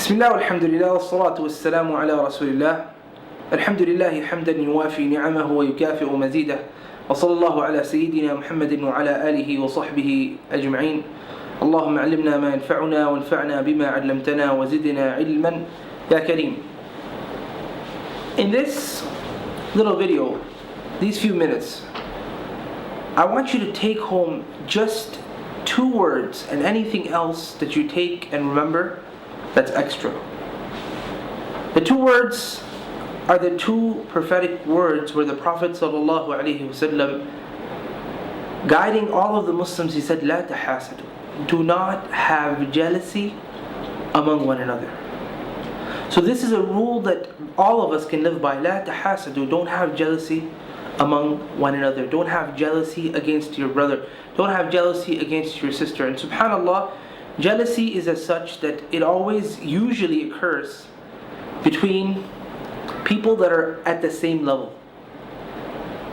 بسم الله والحمد لله والصلاة والسلام على رسول الله. الحمد لله حمدا يوافي نعمه ويكافئ مزيده، وصلى الله على سيدنا محمد وعلى آله وصحبه أجمعين. اللهم علمنا ما ينفعنا وانفعنا بما علمتنا وزدنا علما يا كريم. In this little video, these few minutes, I want you to take home just 2 words, and anything else that you take and remember, that's extra. The 2 words are the 2 prophetic words where the Prophet ﷺ, guiding all of the Muslims, he said, لا تحاسدوا, do not have jealousy among one another. So this is a rule that all of us can live by. لا تحاسدوا, don't have jealousy among one another. Don't have jealousy against your brother. Don't have jealousy against your sister. And subhanAllah, jealousy is as such that it always usually occurs between people that are at the same level.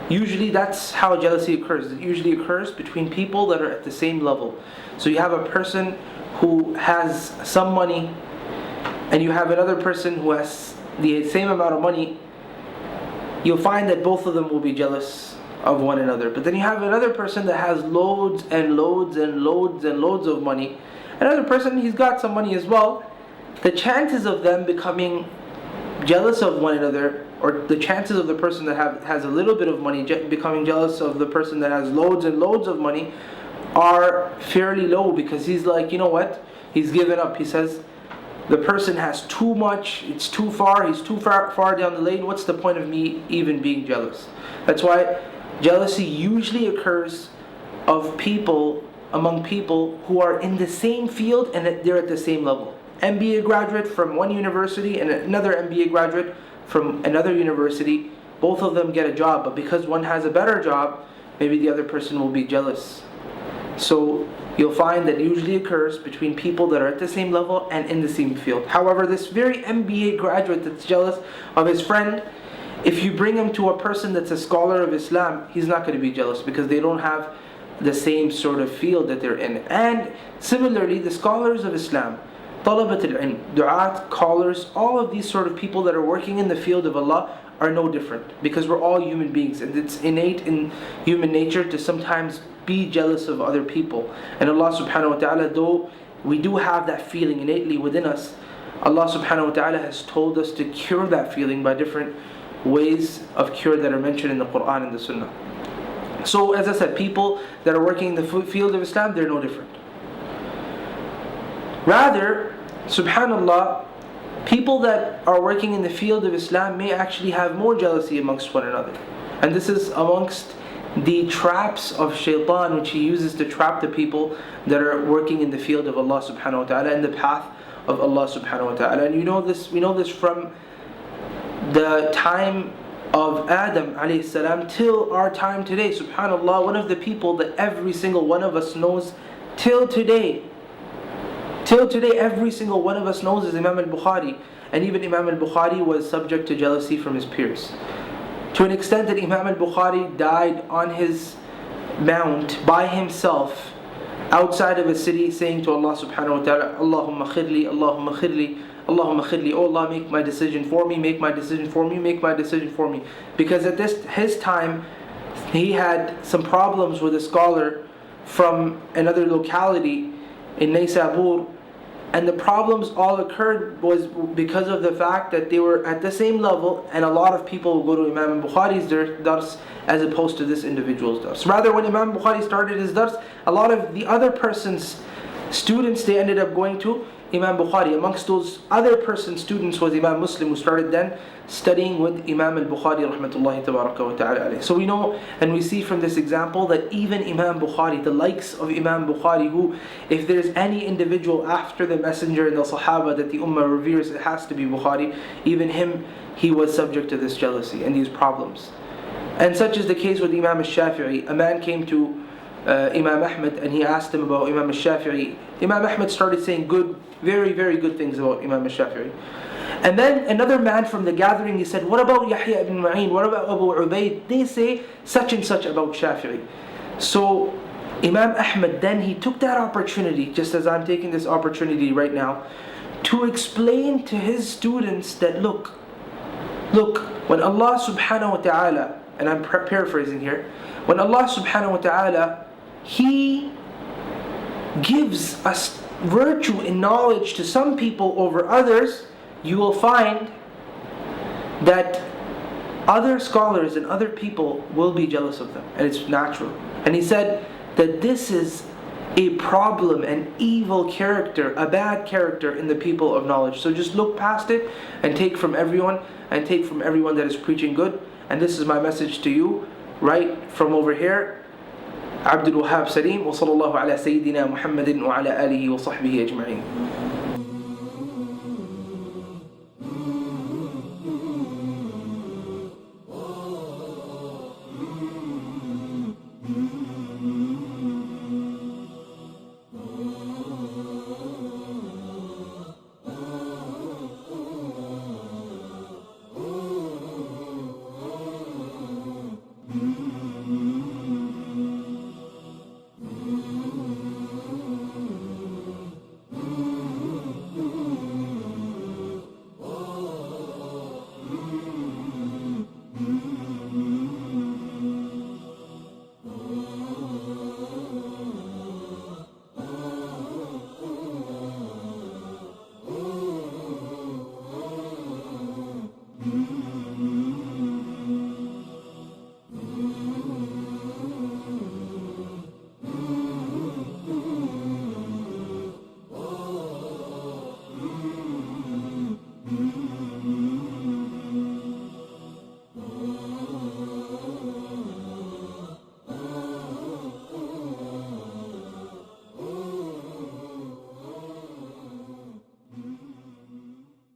Usually that's how jealousy occurs. It usually occurs between people that are at the same level. So you have a person who has some money, and you have another person who has the same amount of money. You'll find that both of them will be jealous of one another. But then you have another person that has loads and loads and loads and loads of money. Another person, he's got some money as well. The chances of them becoming jealous of one another, or the chances of the person that has a little bit of money becoming jealous of the person that has loads and loads of money, are fairly low, because he's like, you know what? He's given up. He says, the person has too much, it's too far, he's too far down the lane. What's the point of me even being jealous? That's why jealousy usually occurs among people who are in the same field and they're at the same level. MBA graduate from one university and another MBA graduate from another university, both of them get a job, but because one has a better job, maybe the other person will be jealous. So you'll find that usually occurs between people that are at the same level and in the same field. However, this very MBA graduate that's jealous of his friend, if you bring him to a person that's a scholar of Islam, he's not going to be jealous, because they don't have the same sort of field that they're in. And similarly, the scholars of Islam, talabat al-ilm, du'at, callers, all of these sort of people that are working in the field of Allah are no different, because we're all human beings, and it's innate in human nature to sometimes be jealous of other people. And Allah subhanahu wa ta'ala, though we do have that feeling innately within us, Allah subhanahu wa ta'ala has told us to cure that feeling by different ways of cure that are mentioned in the Quran and the Sunnah. So as I said, people that are working in the field of Islam, they're no different. Rather, subhanallah, people that are working in the field of Islam may actually have more jealousy amongst one another. And this is amongst the traps of shaitan, which he uses to trap the people that are working in the field of Allah subhanahu wa ta'ala, in the path of Allah subhanahu wa ta'ala. And we know this from the time of Adam alayhi salam till our time today. Subhanallah, one of the people that every single one of us knows till today, every single one of us knows is Imam al-Bukhari. And even Imam al-Bukhari was subject to jealousy from his peers, to an extent that Imam al-Bukhari died on his mount by himself outside of a city, saying to Allah subhanahu wa ta'ala, Allahumma khirli, Allahumma khirli, Allahumma khirli, oh Allah, make my decision for me, make my decision for me, make my decision for me. Because at his time, he had some problems with a scholar from another locality in Naysabur, and the problems all occurred was because of the fact that they were at the same level, and a lot of people will go to Imam Bukhari's dars as opposed to this individual's dars. Rather, when Imam Bukhari started his dars, a lot of the other person's students, they ended up going to Imam Bukhari. Amongst those other person's students was Imam Muslim, who started then studying with Imam al-Bukhari rahmatullahi tabaraka wa ta'ala alayhi. So we know and we see from this example that even Imam Bukhari, the likes of Imam Bukhari, who, if there's any individual after the Messenger and the Sahaba that the Ummah reveres, it has to be Bukhari. Even him, he was subject to this jealousy and these problems. And such is the case with Imam al-Shafi'i. A man came to Imam Ahmad and he asked him about Imam al-Shafi'i. Imam Ahmad started saying good, very, very good things about Imam al-Shafi'i. And then another man from the gathering, he said, what about Yahya ibn Ma'in? What about Abu Ubaid? They say such and such about Shafi'i. So Imam Ahmad then, he took that opportunity, just as I'm taking this opportunity right now, to explain to his students that look, when Allah subhanahu wa ta'ala, and I'm paraphrasing here, when Allah subhanahu wa ta'ala, He gives us virtue and knowledge to some people over others, you will find that other scholars and other people will be jealous of them, and it's natural. And he said that this is a problem, an evil character, a bad character in the people of knowledge. So just look past it and take from everyone, and take from everyone that is preaching good. And this is my message to you, right from over here. Abdul Wahab Saleem, wa sallallahu ala Sayyidina Muhammadin wa ala alihi wa sahbihi ajma'in.